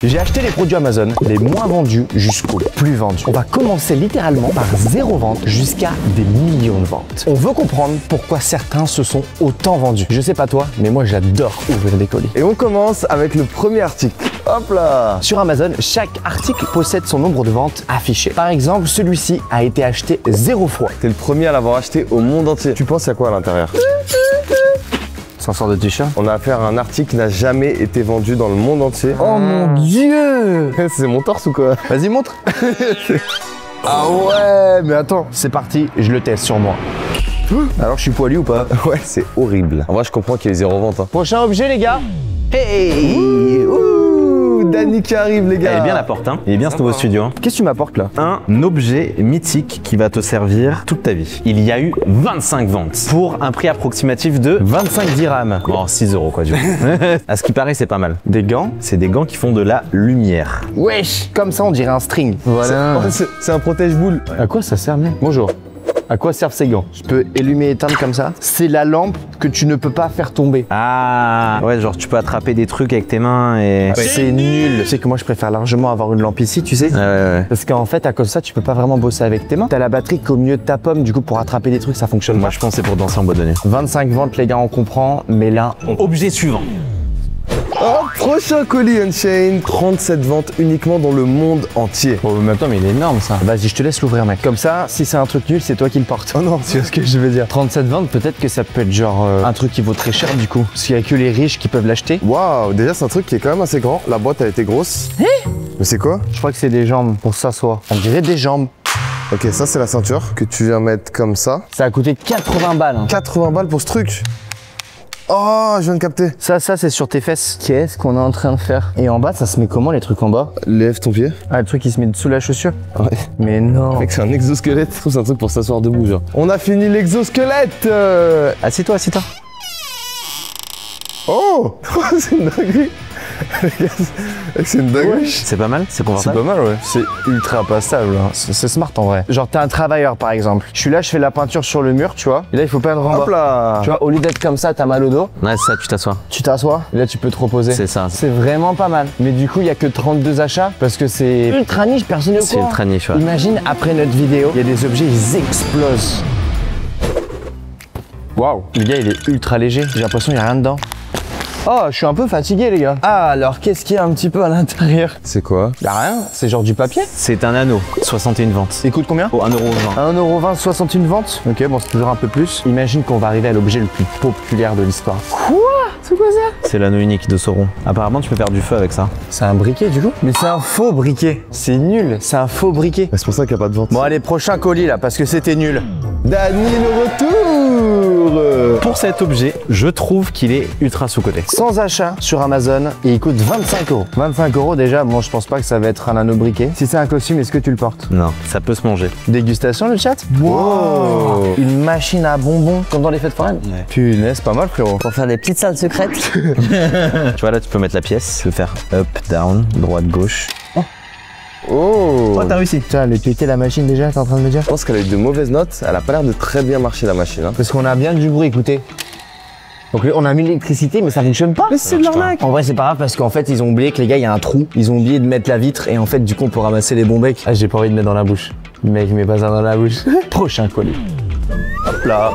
J'ai acheté les produits Amazon les moins vendus jusqu'aux plus vendus. On va commencer littéralement par 0 vente jusqu'à des millions de ventes. On veut comprendre pourquoi certains se sont autant vendus. Je sais pas toi, mais moi j'adore ouvrir des colis. Et on commence avec le premier article. Hop là! Sur Amazon, chaque article possède son nombre de ventes affiché. Par exemple, celui-ci a été acheté 0 fois. T'es le premier à l'avoir acheté au monde entier. Tu penses à quoi à l'intérieur? Ça sort de t-shirt. On a affaire à un article qui n'a jamais été vendu dans le monde entier. Oh mon dieu! C'est mon torse ou quoi? Vas-y, montre. Ah ouais, mais attends, c'est parti, je le teste sur moi. Alors, je suis poilu ou pas? Ouais, c'est horrible. En vrai, je comprends qu'il y ait 0 vente. Hein. Prochain objet, les gars. Hey! Dany qui arrive, les gars. Elle est bien la porte, hein. Il est bien ce nouveau studio. Hein. Qu'est-ce que tu m'apportes là? Un objet mythique qui va te servir toute ta vie. Il y a eu 25 ventes pour un prix approximatif de 25 dirhams. bon, 6 € quoi, du coup. À ce qui paraît, c'est pas mal. Des gants? C'est des gants qui font de la lumière. Wesh! Comme ça, on dirait un string. Voilà. C'est un protège-boule. À quoi ça sert, mec? Bonjour. À quoi servent ces gants? Je peux allumer et éteindre comme ça. C'est la lampe que tu ne peux pas faire tomber. Ah ouais, genre tu peux attraper des trucs avec tes mains et... Ouais. C'est nul. Tu sais que moi, je préfère largement avoir une lampe ici, tu sais. Ouais. Parce qu'en fait, à cause de ça, tu peux pas vraiment bosser avec tes mains. T'as la batterie qu'au milieu de ta pomme, du coup, pour attraper des trucs, ça fonctionne Moi pas. je pense que c'est pour danser en boîte de nuit. 25 ventes, les gars, on comprend. Mais là, Objet suivant. Oh, prochain colis Unchained. 37 ventes uniquement dans le monde entier. oh, mais attends, mais il est énorme ça. Vas-y, je te laisse l'ouvrir, mec. Comme ça, si c'est un truc nul, c'est toi qui le portes. Oh non, Tu vois ce que je veux dire? 37 ventes, peut-être que ça peut être genre un truc qui vaut très cher du coup. Parce qu'il y a que les riches qui peuvent l'acheter. waouh, déjà c'est un truc qui est quand même assez grand. La boîte a été grosse. Mais c'est quoi? Je crois que c'est des jambes pour s'asseoir. On dirait des jambes. Ok, ça c'est la ceinture que tu viens mettre comme ça. Ça a coûté 80 balles. Hein. 80 balles pour ce truc. Oh, je viens de capter. Ça c'est sur tes fesses. Qu'est-ce qu'on est en train de faire? Et en bas, ça se met comment les trucs en bas? Lève ton pied. Ah, le truc qui se met dessous la chaussure? Ouais. Mais non. Mec, c'est un exosquelette. Je trouve que c'est un truc pour s'asseoir debout, genre. On a fini l'exosquelette. Assieds-toi, assieds-toi. Oh, c'est une dinguerie. C'est une dinguerie. C'est pas mal, c'est C'est confortable. pas mal, ouais. C'est ultra passable. Hein. C'est smart en vrai. Genre, t'es un travailleur par exemple. Je suis là, je fais la peinture sur le mur, tu vois. Et là, il faut peindre en Hop bas. là. Tu vois, au lieu d'être comme ça, t'as mal au dos. Ouais, c'est ça, tu t'assois. Tu t'assois, et là tu peux te reposer. C'est ça. C'est vraiment pas mal. Mais du coup, il y a que 32 achats parce que c'est ultra niche, personne ne C'est ultra niche, ouais. Imagine, après notre vidéo, il y a des objets, ils explosent. Waouh, le gars, il est ultra léger. J'ai l'impression qu'il n'y a rien dedans. Oh, je suis un peu fatigué, les gars. Ah, alors qu'est-ce qu'il y a un petit peu à l'intérieur? C'est quoi? Y'a rien, c'est genre du papier. C'est un anneau, 61 ventes. Il coûte combien? Oh, 1,20 €. 1,20 €, 61 ventes. Ok, bon, c'est toujours un peu plus. Imagine qu'on va arriver à l'objet le plus populaire de l'histoire. Quoi? C'est quoi ça? C'est l'anneau unique de Sauron. Apparemment, tu peux faire du feu avec ça. C'est un briquet du coup? Mais c'est un faux briquet. C'est nul, c'est un faux briquet. C'est pour ça qu'il n'y a pas de vente. Bon allez, prochain colis là, parce que c'était nul. Dany, le retour. Pour cet objet, je trouve qu'il est ultra sous-coté. Sans achat sur Amazon et il coûte 25 €. 25 € déjà, bon je pense pas que ça va être un anneau briquet. Si c'est un costume, est-ce que tu le portes? Non, ça peut se manger. Dégustation le chat? Wow. Une machine à bonbons, comme dans les fêtes foraines? Ouais. Punaise, pas mal frérot. Pour faire des petites salles secrètes. Tu vois, là, tu peux mettre la pièce. Tu peux faire up, down, droite, gauche. Oh. t'as réussi. Tiens, elle est pétée la machine déjà, t'es en train de me dire? Je pense qu'elle a eu de mauvaises notes. Elle a pas l'air de très bien marcher la machine. Hein. Parce qu'on a bien du bruit, écoutez. Donc on a mis l'électricité mais ça fonctionne pas. Mais c'est de l'arnaque. En vrai c'est pas grave parce qu'en fait ils ont oublié que les gars il y a un trou. Ils ont oublié de mettre la vitre et en fait du coup on peut ramasser les bons becs. Ah j'ai pas envie de mettre dans la bouche. Mec mets pas ça dans la bouche. Prochain colis. Hop là.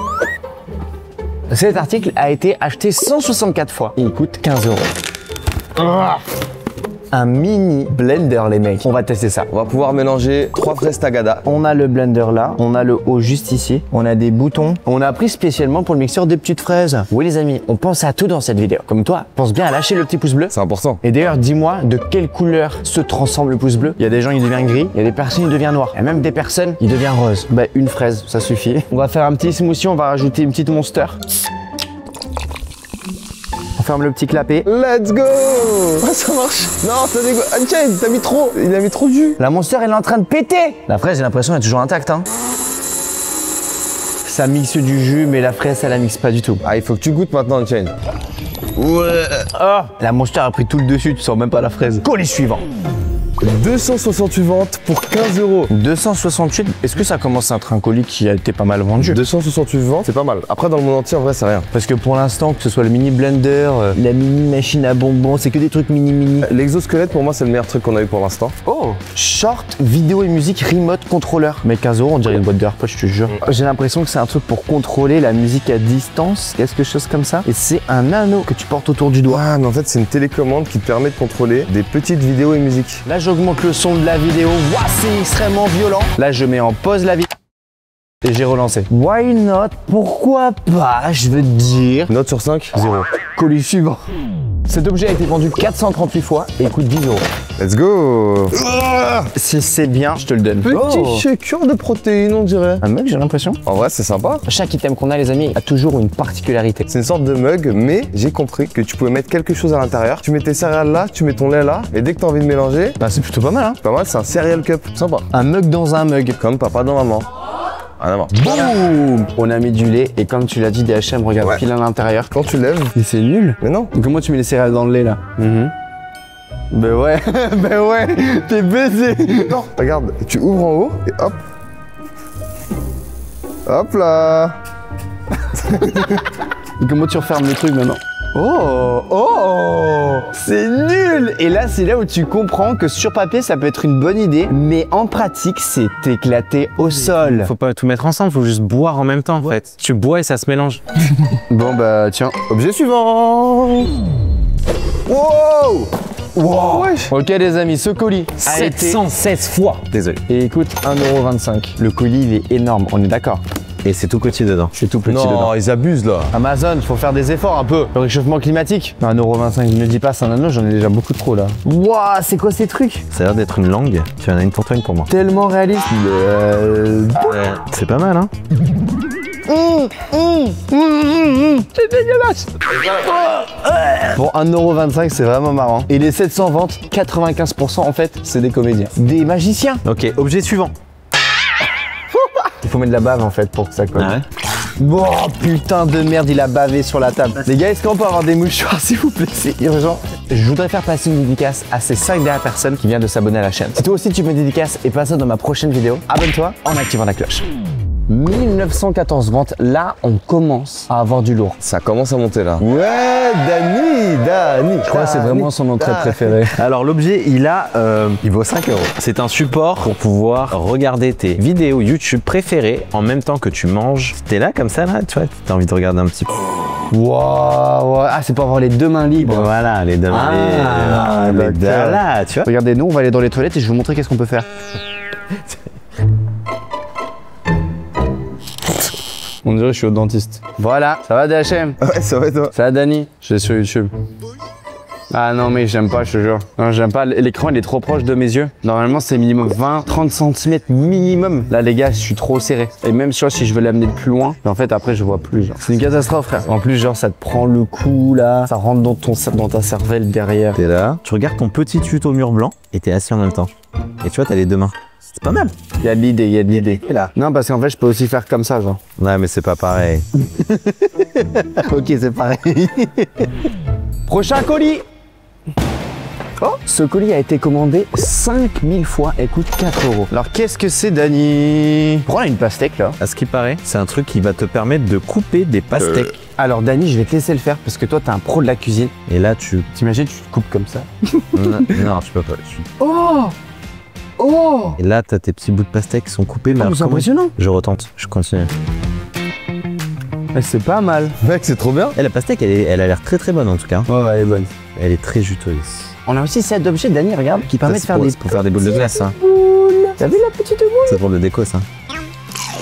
Cet article a été acheté 164 fois. Il coûte 15 €. Un mini blender les mecs. On va tester ça. On va pouvoir mélanger 3 fraises tagada. On a le blender là, on a le haut juste ici, on a des boutons. On a pris spécialement pour le mixeur des petites fraises. Oui les amis, on pense à tout dans cette vidéo. Comme toi, pense bien à lâcher le petit pouce bleu. C'est important. Et d'ailleurs, dis-moi de quelle couleur se transforme le pouce bleu. Il y a des gens, il devient gris, il y a des personnes, il devient noir. Il y a même des personnes, il devient rose. Bah une fraise, ça suffit. On va faire un petit smoothie, on va rajouter une petite monster. On ferme le petit clapet. Let's go. Ah, ça marche. Non, ça dégoûte. Unchained, t'as mis trop. Il a mis trop de jus. La monster, elle est en train de péter. La fraise, j'ai l'impression, elle est toujours intacte. Hein. Ça mixe du jus, mais la fraise, ça la mixe pas du tout. Ah, il faut que tu goûtes maintenant, Unchained. Ouais. Ah, la monster a pris tout le dessus, tu sens même pas la fraise. Colis suivant. 268 ventes pour 15 euros. 268, est-ce que ça commence à être un colis qui a été pas mal vendu? 268 ventes, c'est pas mal. Après, dans le monde entier, en vrai, c'est rien. Parce que pour l'instant, que ce soit le mini blender, la mini machine à bonbons, c'est que des trucs mini. L'exosquelette, pour moi, c'est le meilleur truc qu'on a eu pour l'instant. Oh, short, vidéo et musique, remote contrôleur. Mais 15 euros, on dirait une boîte de AirPods, je te jure. J'ai l'impression que c'est un truc pour contrôler la musique à distance, quelque chose comme ça. Et c'est un anneau que tu portes autour du doigt. Ah, mais en fait, c'est une télécommande qui te permet de contrôler des petites vidéos et musique. Là, j'augmente le son de la vidéo. Waouh, c'est extrêmement violent. Là, je mets en pause la vidéo. Et j'ai relancé. Why not? Pourquoi pas? Je veux te dire. Note sur 5, 0. Colis suivant. Cet objet a été vendu 438 fois et coûte 10 euros. Let's go. Si c'est bien, je te le donne. Petit shaker de protéines, on dirait. Un mug, j'ai l'impression. En vrai, c'est sympa. Chaque item qu'on a, les amis, a toujours une particularité. C'est une sorte de mug, mais j'ai compris que tu pouvais mettre quelque chose à l'intérieur. Tu mets tes céréales là, tu mets ton lait là, et dès que tu as envie de mélanger, Bah, c'est plutôt pas mal, hein. pas mal, c'est un cereal cup. Sympa. Un mug dans un mug. Comme papa dans maman. Rien à voir. Boum! On a mis du lait et comme tu l'as dit, DHM, regarde, Ouais. pile à l'intérieur. Quand tu lèves, Mais c'est nul. mais non. Comment tu mets les céréales dans le lait là? Ben ouais, ben ouais, t'es baisé. Non. Regarde, tu ouvres en haut et hop. Hop là. Et comment tu refermes le truc maintenant? Oh, c'est nul. Et là, c'est là où tu comprends que sur papier, ça peut être une bonne idée, mais en pratique, c'est éclaté au sol. Faut pas tout mettre ensemble, faut juste boire en même temps en fait. Tu bois et ça se mélange. Bon bah tiens. Objet suivant. Wow. Wow. Wesh. Ok les amis, ce colis a été... 716 fois. Désolé. Et écoute, 1,25 €. Le colis, il est énorme, on est d'accord. Et c'est tout petit dedans. C'est tout petit Non, dedans. ils abusent là. Amazon, faut faire des efforts un peu. Le réchauffement climatique. 1,25 €, ne me dis pas, c'est un anneau, j'en ai déjà beaucoup trop là. Waouh, c'est quoi ces trucs? Ça a l'air d'être une langue. Tu en as une pour toi, une pour moi. Tellement réaliste. C'est pas mal, hein? C'est dégueulasse. Pour 1,25 €, c'est vraiment marrant. Et les 700 ventes, 95% en fait, c'est des comédiens. Des magiciens. Ok, objet suivant. Il faut mettre de la bave en fait pour que ça colle. Ah ouais? Oh putain de merde, il a bavé sur la table. Les gars, est-ce qu'on peut avoir des mouchoirs s'il vous plaît? C'est urgent. Je voudrais faire passer une dédicace à ces 5 dernières personnes qui viennent de s'abonner à la chaîne. Si toi aussi tu me dédicaces et passe ça dans ma prochaine vidéo, abonne-toi en activant la cloche. 1914 ventes, là on commence à avoir du lourd. Ça commence à monter là. Ouais, Dani. Je crois que c'est vraiment son entrée préférée. Alors l'objet, il vaut 5 €. C'est un support pour pouvoir regarder tes vidéos YouTube préférées en même temps que tu manges. T'es là comme ça là, tu vois, t'as envie de regarder un petit peu. Waouh, ah c'est pour avoir les deux mains libres. Voilà, les deux mains. Ah, les deux d'accord. là, tu vois. Regardez, nous on va aller dans les toilettes et je vais vous montrer qu'est-ce qu'on peut faire. On dirait que je suis au dentiste. Voilà, ça va DHM? Ouais, ça va toi. Ça va Dani? Je suis sur YouTube. Ah non mais j'aime pas, je te jure. Non j'aime pas, l'écran il est trop proche de mes yeux. Normalement c'est minimum 20-30 cm minimum. Là les gars je suis trop serré. Et même si je veux l'amener plus loin, mais en fait après je vois plus genre. C'est une catastrophe frère. En plus genre ça te prend le cou là, ça rentre dans ta cervelle derrière. T'es là, tu regardes ton petit tuto mur blanc et t'es assis en même temps. Et tu vois, t'as les deux mains. C'est pas mal. Il y a de l'idée, il y a de l'idée. Là. Non parce qu'en fait je peux aussi faire comme ça genre. Ouais, mais c'est pas pareil. Ok c'est pareil. Prochain colis. Oh, ce colis a été commandé 5000 fois et coûte 4 €. Alors qu'est-ce que c'est Dani? Pourquoi on a une pastèque là? À ce qui paraît, c'est un truc qui va te permettre de couper des pastèques. Alors Dani, je vais te laisser le faire parce que toi t'es un pro de la cuisine. Et là, tu... T'imagines, tu te coupes comme ça. non, tu peux pas. Oh! Oh! Et là, t'as tes petits bouts de pastèque qui sont coupés. Mais alors, c'est comment- impressionnant. Je retente, je continue. C'est pas mal. Mec, c'est trop bien. Et la pastèque, elle a l'air très très bonne en tout cas. Ouais, elle est bonne. Elle est très juteuse. On a aussi cet objet, Dani, regarde, qui permet de faire des pour faire des boules de glace. Hein. boules. T'as vu la petite boule? C'est pour le déco, ça.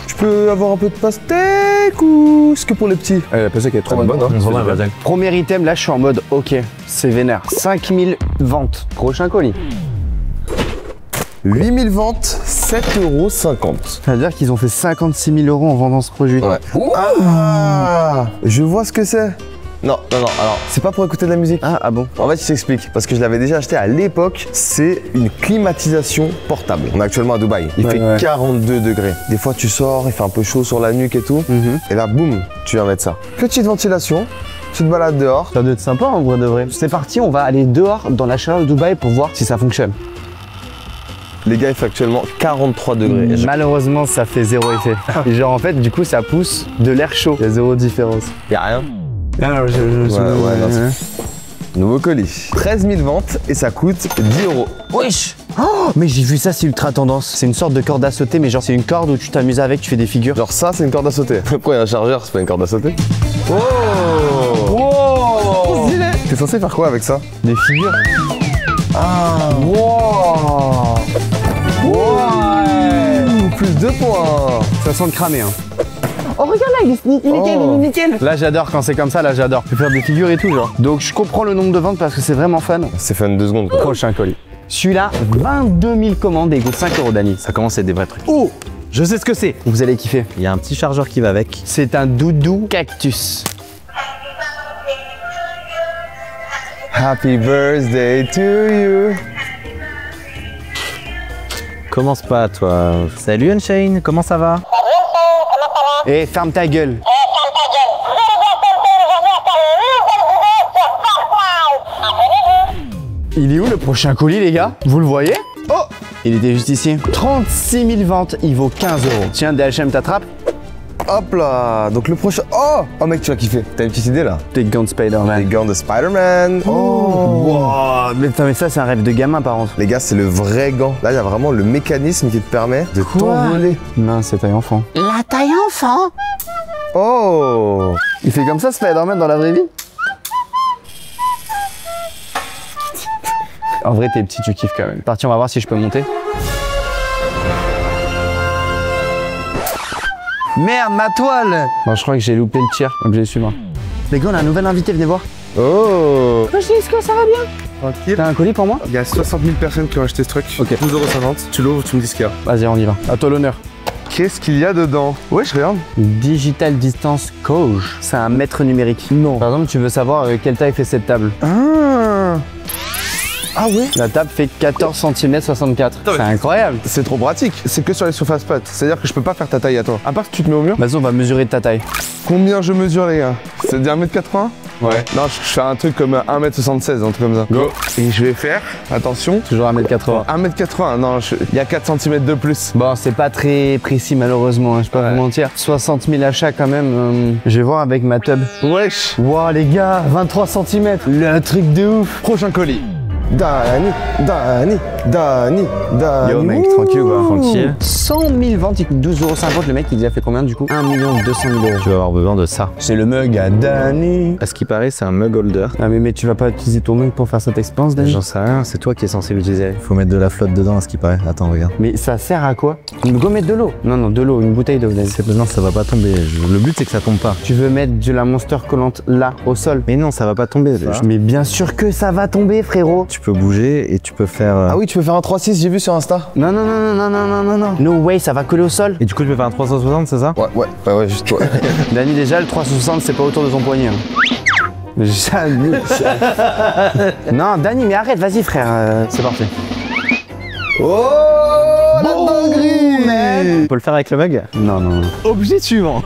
Tu peux avoir un peu de pastèque ou est-ce que pour les petits? La pastèque est trop bonne. hein. Premier item, là je suis en mode ok, c'est vénère. 5000 ventes. Prochain colis. 8000 ventes, 7,50 €. Ça veut dire qu'ils ont fait 56 000 € en vendant ce produit. Ouais. Ah, je vois ce que c'est. Non, alors, c'est pas pour écouter de la musique. Ah bon? En fait, je t'explique, parce que je l'avais déjà acheté à l'époque, c'est une climatisation portable. On est actuellement à Dubaï, il fait 42 degrés. Des fois, tu sors, il fait un peu chaud sur la nuque et tout, et là, boum, tu viens mettre ça. Petite ventilation, tu te balades dehors. Ça doit être sympa en vrai de vrai. C'est parti, on va aller dehors dans la chaleur de Dubaï pour voir si ça fonctionne. Les gars, il fait actuellement 43 degrés. Malheureusement, ça fait zéro effet. Et genre, en fait, du coup, ça pousse de l'air chaud. Il y a zéro différence. Y'a rien. Alors, Nouveau colis. 13 000 ventes et ça coûte 10 euros. Wesh. Oh, mais j'ai vu ça, c'est ultra tendance. C'est une sorte de corde à sauter, mais genre, c'est une corde où tu t'amuses avec, tu fais des figures. Genre ça, c'est une corde à sauter. Pourquoi il y a un chargeur, c'est pas une corde à sauter? Oh. Wow. T'es censé faire quoi avec ça? Des figures. Ah. Wow. Ouh, plus 2 points. Ça sent cramé, hein. Oh regarde là, il est nickel, il est nickel. Là j'adore quand c'est comme ça, là j'adore. Je peux faire des figures et tout genre. Donc je comprends le nombre de ventes parce que c'est vraiment fun. C'est fun 2 secondes quoi. Prochain colis. Celui-là, 22 000 commandes et il coûte 5 euros Dani. Ça commence à être des vrais trucs. Oh, je sais ce que c'est. Vous allez kiffer. Il y a un petit chargeur qui va avec. C'est un doudou cactus. Happy birthday to you. Commence pas toi. Salut Unchained, comment ça va? Et ferme ta gueule. Il est où le prochain colis les gars? Vous le voyez? Oh, il était juste ici. 36 000 ventes, il vaut 15 euros. Tiens, DHM t'attrape. Hop là. Donc le prochain. Oh mec, tu vas kiffer. T'as une petite idée là? Des gants de Les Spider-Man. gants de Spider-Man. Oh. Wow. Mais ça c'est un rêve de gamin par contre. Les gars, c'est le vrai gant. Là, il y a vraiment le mécanisme qui te permet de t'envoler. Non, c'est taille enfant. La taille enfant. Oh. Il fait comme ça Spider-Man dans la vraie vie? En vrai, t'es petit, tu kiffes quand même. Parti, on va voir si je peux monter. Merde, ma toile! Bon, je crois que j'ai loupé le tir, obligé de suivre. Les gars, on a un nouvel invité, venez voir. Oh. Est-ce que ça va bien? Tranquille. T'as un colis pour moi? Il y a 60 000 personnes qui ont acheté ce truc. Ok. 12,50 €. Tu l'ouvres, tu me dis ce qu'il y a. Vas-y, on y va. À toi l'honneur. Qu'est-ce qu'il y a dedans? Ouais, je regarde. Digital Distance Coach. C'est un mètre numérique. Non. Par exemple, tu veux savoir quelle taille fait cette table. Ah ouais. La table fait 14 cm 64. C'est incroyable. C'est trop pratique. C'est que sur les surfaces plates. C'est-à-dire que je peux pas faire ta taille à toi. À part si tu te mets au mur. Vas-y, on va mesurer ta taille. Combien je mesure, les gars? C'est dire 1m80? Ouais. Non, je fais un truc comme 1m76, un truc comme ça. Go. Et je vais faire, attention, Toujours 1m80. 1m80. Non, il y a 4 cm de plus. Bon, c'est pas très précis malheureusement, hein, je vais pas vous mentir. 60 000 achats quand même. Je vais voir avec ma tub. Wesh. Wow les gars, 23 cm. Le truc de ouf. Prochain colis. Dani. Yo mec, tranquille quoi. Tranquille. 100 000 ventes, il coûte 12,50 €. Le mec, il a fait combien du coup? 1 200 000 €. Tu vas avoir besoin de ça. C'est le mug à Dani. À ce qui paraît, c'est un mug holder. Ah mais tu vas pas utiliser ton mug pour faire cette expérience, Dani? J'en sais rien, c'est toi qui es censé l'utiliser. Faut mettre de la flotte dedans à ce qui paraît. Attends, regarde. Mais ça sert à quoi? Go mettre de l'eau. Non, de l'eau, une bouteille d'eau, Dani. Non, ça va pas tomber. Le but, c'est que ça tombe pas. Tu veux mettre de la monster collante là, au sol? Mais non, ça va pas tomber. Mais bien sûr que ça va tomber, frérot. Tu peux bouger et tu peux faire. Ah oui, tu peux faire un 3-6, j'ai vu sur Insta. Non. No way, ça va coller au sol. Et du coup, tu peux faire un 360, c'est ça? Ouais, juste toi. Dani, déjà, le 360, c'est pas autour de ton poignet. Hein. Jamais. Non, Dani, mais arrête, vas-y, frère. C'est parti. Oh, la dinguerie. On peut le faire avec le mug? Non. Objet suivant.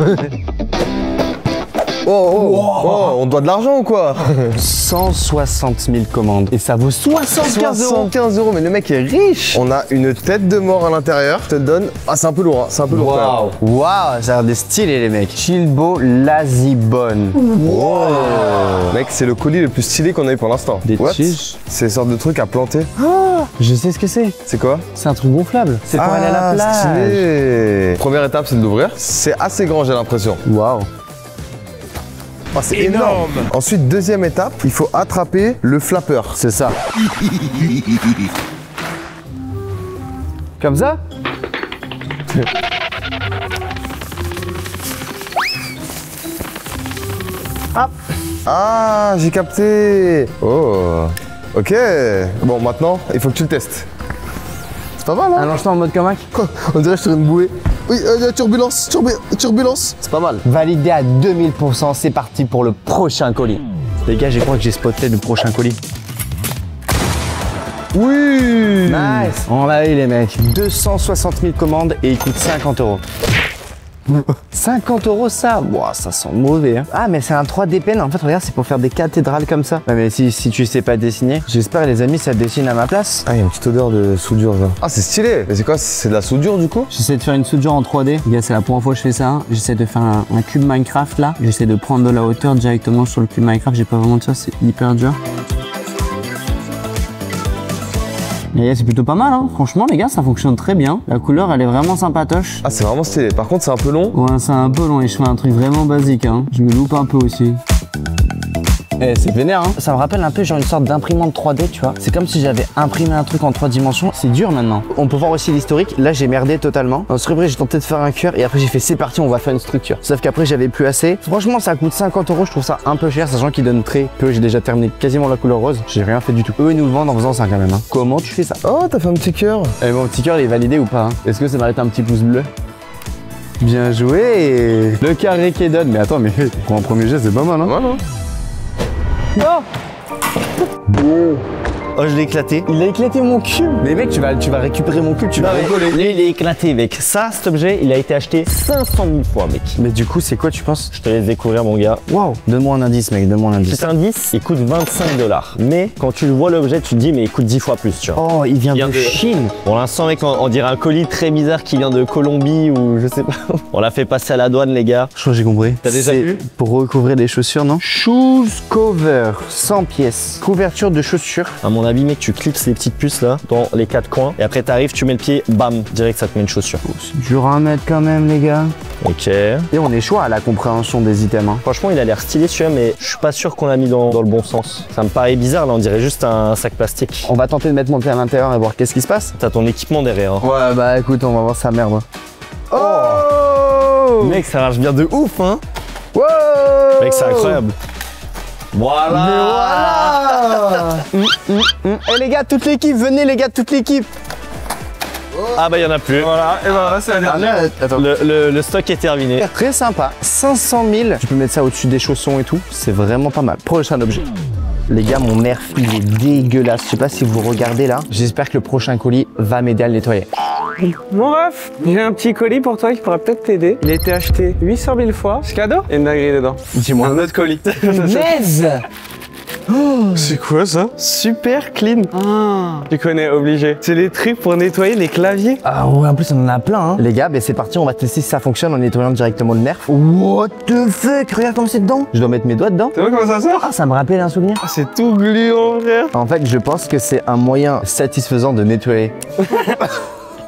Oh, on doit de l'argent ou quoi? 160 000 commandes. Et ça vaut 75 €. 75 €, mais le mec est riche. On a une tête de mort à l'intérieur. Je te donne. Ah, c'est un peu lourd, hein. C'est un peu lourd. Waouh, ça a l'air des stylés, les mecs. Chilbo Lazibone. Wow. Mec, c'est le colis le plus stylé qu'on a eu pour l'instant. Des What? tiges. C'est une sorte de truc à planter. Je sais ce que c'est. C'est quoi? C'est un truc gonflable. C'est pour aller à la plage. Stylé. Première étape, c'est de l'ouvrir. C'est assez grand, j'ai l'impression. Waouh. Oh, c'est énorme. Ensuite, deuxième étape, il faut attraper le flapper. C'est ça. Comme ça? Hop. Ah, j'ai capté. Oh. Ok. Bon, maintenant, il faut que tu le testes. C'est pas mal, hein? Allonge-toi en mode comac. On dirait que je suis sur une bouée. Oui, turbulence. C'est pas mal. Validé à 2000%, c'est parti pour le prochain colis. Les gars, je crois que j'ai spoté le prochain colis. Oui. Nice. On l'a eu les mecs. 260 000 commandes et il coûte 50 €. 50 € ça. Ouah, ça sent mauvais. Hein. Ah, mais c'est un 3D pen. En fait, regarde, c'est pour faire des cathédrales comme ça. Ouais, mais si tu sais pas dessiner, j'espère, les amis, ça dessine à ma place. Ah, il y a une petite odeur de soudure, là. Ah, c'est stylé. Mais c'est quoi? C'est de la soudure, du coup? J'essaie de faire une soudure en 3D. Les gars, c'est la première fois que je fais ça. J'essaie de faire un cube Minecraft là. J'essaie de prendre de la hauteur directement sur le cube Minecraft. J'ai pas vraiment de ça, c'est hyper dur. Les gars, c'est plutôt pas mal, hein. Franchement, les gars, ça fonctionne très bien. La couleur, elle est vraiment sympatoche. Ah, c'est vraiment stylé. Par contre, c'est un peu long. Ouais, c'est un peu long et je fais un truc vraiment basique, hein. Je me loupe un peu aussi. Eh, c'est vénère, hein. Ça me rappelle un peu genre une sorte d'imprimante 3D, tu vois. C'est comme si j'avais imprimé un truc en 3 dimensions. C'est dur maintenant. On peut voir aussi l'historique. Là, j'ai merdé totalement. Dans ce rubrique, j'ai tenté de faire un cœur et après, j'ai fait c'est parti, on va faire une structure. Sauf qu'après, j'avais plus assez. Franchement, ça coûte 50 €. Je trouve ça un peu cher, sachant qu'ils donnent très peu. J'ai déjà terminé quasiment la couleur rose. J'ai rien fait du tout. Eux, ils nous le vendent en faisant ça quand même, hein. Comment tu fais ça? Oh, t'as fait un petit cœur. Eh, mon petit cœur, il est validé ou pas, hein? Est-ce que ça mérite un petit pouce bleu? Bien joué. Le carré qui donne. Mais attends, mais pour un premier geste, c'est pas mal, hein? Ouais, non? Oh, je l'ai éclaté. Il a éclaté mon cube. Mais mec, tu vas récupérer mon cube, tu vas rigoler. Lui, il est éclaté, mec. Ça, cet objet, il a été acheté 500 000 fois, mec. Mais du coup, c'est quoi, tu penses? Je te laisse découvrir, mon gars. Waouh. Donne-moi un indice, mec, donne-moi un indice. Cet indice, il coûte 25 $. Mais quand tu le vois, l'objet, tu te dis, mais il coûte 10 fois plus, tu vois. Oh, il vient de Chine. Pour l'instant, mec, on dirait un colis très bizarre qui vient de Colombie ou je sais pas. On l'a fait passer à la douane, les gars. Je crois que j'ai compris. T'as déjà vu? Pour recouvrir les chaussures, non? Shoes cover, 100 pièces. Couverture de chaussures. À mon avis, mec, tu clips les petites puces là dans les 4 coins et après t'arrives, tu mets le pied, bam, direct ça te met une chaussure. Oh, c'est dur à mettre quand même, les gars. Ok. Et on est chaud à la compréhension des items, hein. Franchement, il a l'air stylé celui-là, mais je suis pas sûr qu'on l'a mis dans le bon sens. Ça me paraît bizarre là, on dirait juste un sac plastique. On va tenter de mettre mon pied à l'intérieur et voir qu'est-ce qui se passe. T'as ton équipement derrière. Hein. Ouais, bah écoute, on va voir sa merde. Oh, Mec, ça marche bien de ouf, hein. wow. Mec, c'est incroyable. Voilà. Eh les gars, toute l'équipe, venez les gars, toute l'équipe. Ah bah il y en a plus. Voilà, et ben là, c'est la dernière. Attends. Le stock est terminé. Très sympa, 500 000. Tu peux mettre ça au-dessus des chaussons et tout, c'est vraiment pas mal. Prochain objet. Les gars, mon nerf, il est dégueulasse. Je sais pas si vous regardez là. J'espère que le prochain colis va m'aider à le nettoyer. Mon ref, j'ai un petit colis pour toi qui pourra peut-être t'aider. Il a été acheté 800 000 fois. C'est cadeau. Et une dinguerie dedans. Dis-moi. Un autre colis. Naise. C'est quoi ça? Super clean. Tu connais, obligé. C'est les trucs pour nettoyer les claviers. Ah ouais, en plus on en a plein, hein. Les gars, ben c'est parti, on va tester si ça fonctionne en nettoyant directement le nerf. What the fuck? Regarde comme c'est dedans. Je dois mettre mes doigts dedans. Tu vois comment ça sort? Ah, ça me rappelle un souvenir. Ah, c'est tout gluant, frère. En fait, je pense que c'est un moyen satisfaisant de nettoyer.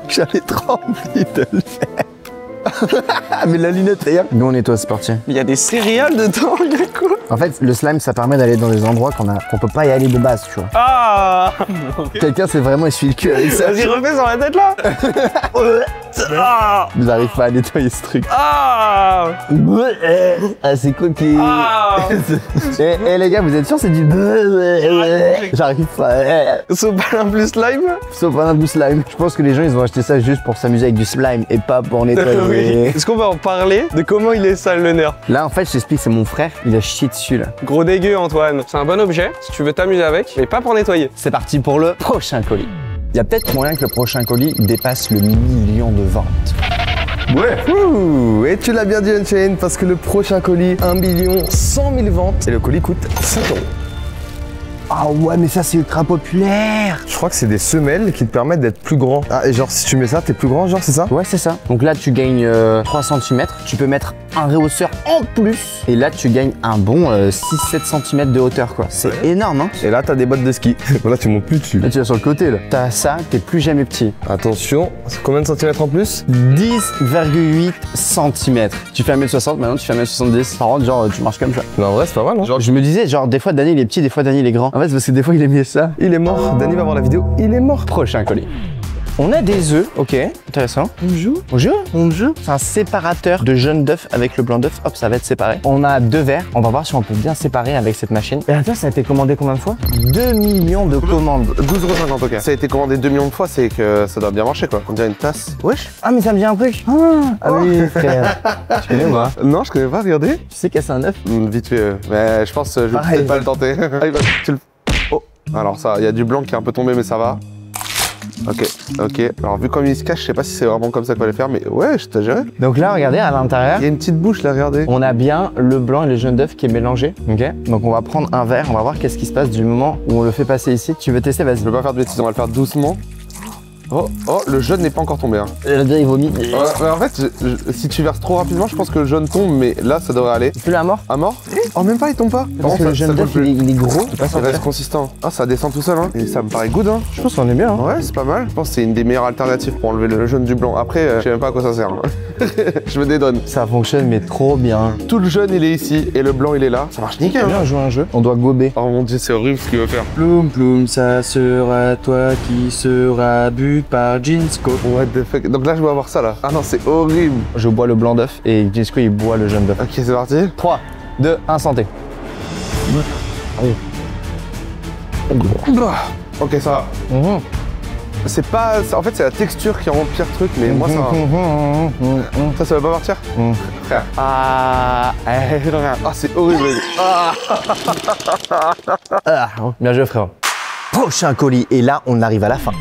J'avais trop envie de le faire. Mais la lunette, regarde. Nous on nettoie, c'est parti. Il y a des céréales dedans, il y a quoi? En fait, le slime, ça permet d'aller dans des endroits qu'on peut pas y aller de base, tu vois. Ah. Quelqu'un s'est vraiment essuyé le cul avec ça. Vas-y, refais sur la tête là. Ah. Vous n'arrivez pas à nettoyer ce truc. Ah. Ah, c'est quoi qui... Ah. Eh les gars, vous êtes sûrs c'est du... J'arrive pas. Sopalin plus slime. Sauf un bout slime. Je pense que les gens, ils ont acheté ça juste pour s'amuser avec du slime et pas pour nettoyer. Oui. Est-ce qu'on va en parler de comment il est sale le nerf? Là, en fait, je t'explique, c'est mon frère. Il a chié dessus, là. Gros dégueu, Antoine. C'est un bon objet si tu veux t'amuser avec, mais pas pour nettoyer. C'est parti pour le prochain colis. Il y a peut-être moyen que le prochain colis dépasse le 1 million de ventes. Ouais. Ouh, et tu l'as bien dit, Unchained, parce que le prochain colis, 1 100 000 ventes. Et le colis coûte 5 €. Ah ouais, mais ça, c'est ultra populaire. Je crois que c'est des semelles qui te permettent d'être plus grand. Ah, et genre, si tu mets ça, t'es plus grand, genre, c'est ça? Ouais, c'est ça. Donc là, tu gagnes 3 cm. Tu peux mettre un rehausseur en plus. Et là, tu gagnes un bon 6-7 cm de hauteur, quoi. C'est énorme, hein. Et là, t'as des bottes de ski. Là, tu montes plus dessus. Là, tu vas sur le côté, là. T'as ça, t'es plus jamais petit. Attention, c'est combien de centimètres en plus? 10,8 cm. Tu fais 1m60, maintenant tu fais 1m70. Par contre, genre, tu marches comme ça. Mais en vrai, c'est pas mal, hein? Genre, je me disais, genre, des fois, Dany, il est petit, des fois, Dany, il est grand. En fait, c'est parce que des fois, il aimait ça. Il est mort. Dany va voir la vidéo. Il est mort. Prochain colis. On a des œufs, ok, intéressant. On joue? On joue? On joue. C'est un séparateur de jaune d'œuf avec le blanc d'œuf. Hop, ça va être séparé. On a 2 verres. On va voir si on peut bien séparer avec cette machine. Et attends, ça a été commandé combien de fois? 2 millions de commandes. 12,50 €, ok. Ça a été commandé 2 millions de fois, c'est que ça doit bien marcher, quoi. On dirait une tasse. Wesh. Ah, mais ça me dit un truc. Ah oui, frère. Tu connais moi? Non, je connais pas, regardez. Tu sais casser un œuf? Vite fait, mais je pense que je vais Pareil. peut-être pas le tenter. Ah, tu le... Oh, alors ça, il y a du blanc qui est un peu tombé, mais ça va. Ok. Alors vu comme il se cache, je sais pas si c'est vraiment comme ça qu'on va les faire, mais ouais, je t'ai géré. Donc là, regardez, à l'intérieur, Il y a une petite bouche là, regardez. on a bien le blanc et le jaune d'œuf qui est mélangé. Ok. Donc on va prendre un verre, on va voir qu'est-ce qui se passe du moment où on le fait passer ici. Tu veux tester, vas-y. Je peux pas faire de bêtises, on va le faire doucement. Oh, le jaune n'est pas encore tombé. Hein. Le gars, il vomit. En fait, si tu verses trop rapidement, je pense que le jaune tombe, mais là, ça devrait aller. Tu l'as mort? À mort? Oh, même pas, il tombe pas. Parce que le jaune d'œuf, il est gros. Ça reste consistant. Ah, ça descend tout seul, hein. Et ça me paraît good, hein. Je pense qu'on est bien. Hein. Ouais, c'est pas mal. Je pense que c'est une des meilleures alternatives pour enlever le jaune du blanc. Après, je sais même pas à quoi ça sert. Hein. Je me dédonne. Ça fonctionne, mais trop bien. Tout le jaune, il est ici, et le blanc, il est là. Ça marche nickel. Hein. Viens, on joue à un jeu. On doit gober. Oh mon dieu, c'est horrible ce qu'il veut faire. Ploum ploum, ça sera toi qui sera bu par Jeansco. What the fuck. Donc là, je dois avoir ça là. Ah non, c'est horrible. Je bois le blanc d'œuf et Jesco, il boit le jaune d'œuf. Ok, c'est parti. 3, 2, 1, santé. Ok, ça va. C'est pas. En fait, c'est la texture qui rend pire truc, mais moi, ça va. Ça va pas partir Frère. Ah, c'est horrible. Bien joué, frère. Prochain colis. Et là, on arrive à la fin.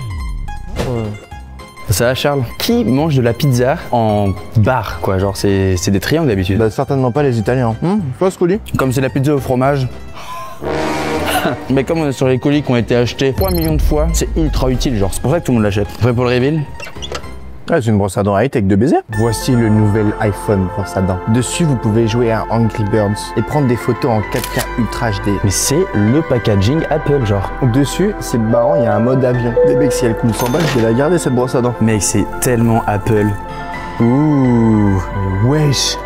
Ça va, Charles? Qui mange de la pizza en bar, quoi? Genre, c'est des triangles d'habitude. Bah, certainement pas les Italiens. Toi, ce colis? Comme c'est la pizza au fromage. Mais comme on est sur les colis qui ont été achetés 3 millions de fois, c'est ultra utile, genre. C'est pour ça que tout le monde l'achète. Prêt pour le reveal? Ah, c'est une brosse à dents high-tech de baiser. Voici le nouvel iPhone brosse à dents. Dessus, vous pouvez jouer à Angry Birds et prendre des photos en 4K Ultra HD. Mais c'est le packaging Apple, genre. Dessus, c'est marrant, il y a un mode avion. Des mecs, si elle coûte 100 balles, je vais la garder cette brosse à dents. Mec, c'est tellement Apple. Ouh. Wesh.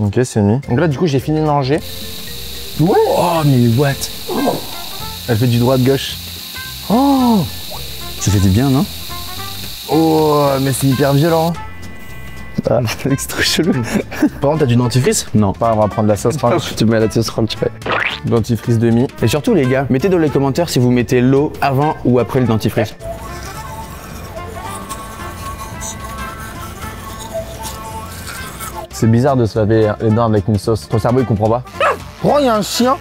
Ok, c'est mis. Donc là, du coup, j'ai fini de manger. Ouais. Oh, mais what? Elle fait du droit de gauche. Oh. Ça fait du bien, non? Oh, mais c'est hyper violent. Ah, c'est trop chelou. Par contre, t'as du dentifrice? Non. Pas, on va prendre la sauce ranch. Tu mets la sauce ranch, ouais. Dentifrice demi. Et surtout, les gars, mettez dans les commentaires si vous mettez l'eau avant ou après le dentifrice. C'est bizarre de se laver les dents avec une sauce. Ton cerveau, il comprend pas. Oh, il y a un chien.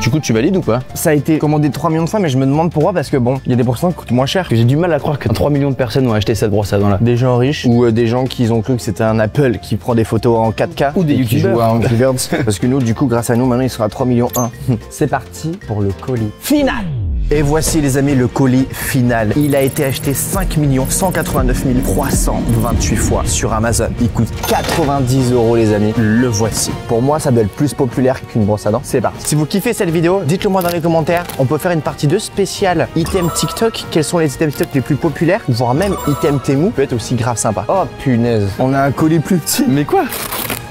Du coup, tu valides ou pas? Ça a été commandé 3 millions de fois, mais je me demande pourquoi, parce que bon, il y a des brossons qui coûtent moins cher. J'ai du mal à croire que 3 millions de personnes ont acheté cette brosse à dents là. Des gens riches ou des gens qui ont cru que c'était un Apple qui prend des photos en 4K Ou des et qui youtubeurs. jouent à Angry Birds. Parce que nous, du coup, grâce à nous, maintenant, il sera à 3 millions 1. C'est parti pour le colis final. Et voici les amis le colis final. Il a été acheté 5 189 328 fois sur Amazon. Il coûte 90 € les amis. Le voici. Pour moi ça doit être plus populaire qu'une brosse à dents. C'est parti. Si vous kiffez cette vidéo, dites-le moi dans les commentaires. On peut faire une partie 2 spéciale item TikTok. Quels sont les items TikTok les plus populaires? Voire même item Temu. Peut être aussi grave sympa. Oh punaise. On a un colis plus petit. Mais quoi?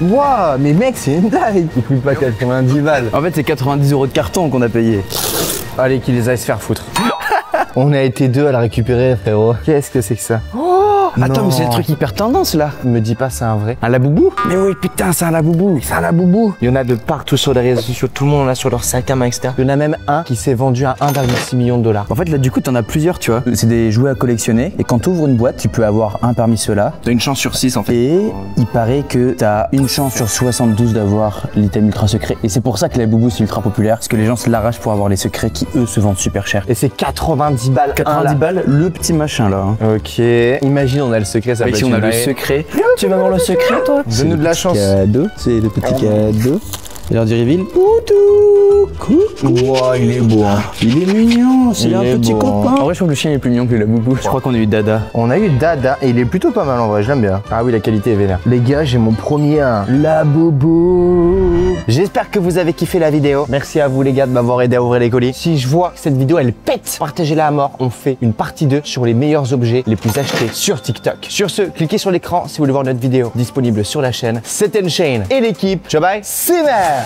Waouh, mais mec c'est une blague. Il coûte pas 90 balles. En fait, c'est 90 € de carton qu'on a payé. Allez, qu'ils aillent se faire foutre. On a été deux à la récupérer, frérot. Qu'est-ce que c'est que ça? Attends, Non. mais c'est le truc hyper tendance là. Me dis pas c'est un vrai. Un laboubou? Mais oui, putain, c'est un laboubou. C'est un laboubou. Il y en a de partout sur les réseaux sociaux. Tout le monde en a sur leur sac à main, etc. Il y en a même un qui s'est vendu à 1,6 million de $. En fait, là, du coup, t'en as plusieurs, tu vois. C'est des jouets à collectionner. Et quand t'ouvres une boîte, tu peux avoir un parmi ceux-là. T'as une chance sur 6 en fait. Et il paraît que t'as une chance sur 72 d'avoir l'item ultra secret. Et c'est pour ça que les laboubous c'est ultra populaire. Parce que les gens se l'arrachent pour avoir les secrets qui eux se vendent super cher. Et c'est 90 balles. 90 balles, le petit machin là. Hein. Ok. Imagine, on a le secret, ça peut Ici, être on a une le blague. secret. Tu vas avoir le secret, toi? Donne-nous de la chance. Cadeau, c'est le petit cadeau. Et l'heure du reveal. Poutou! Coucou! Wow, il est beau, hein. Il est mignon, c'est Il un est petit beau, copain. En vrai, je trouve que le chien est plus mignon que la boubou. Je crois qu'on a eu Dada. On a eu Dada et il est plutôt pas mal en vrai, je l'aime bien. Ah oui, la qualité est vénère. Les gars, j'ai mon premier la boubou. J'espère que vous avez kiffé la vidéo. Merci à vous les gars de m'avoir aidé à ouvrir les colis. Si je vois que cette vidéo elle pète, partagez-la à mort. On fait une partie 2 sur les meilleurs objets les plus achetés sur TikTok. Sur ce, cliquez sur l'écran si vous voulez voir notre vidéo disponible sur la chaîne. C'était Shane et l'équipe. Ciao bye, c'est vert.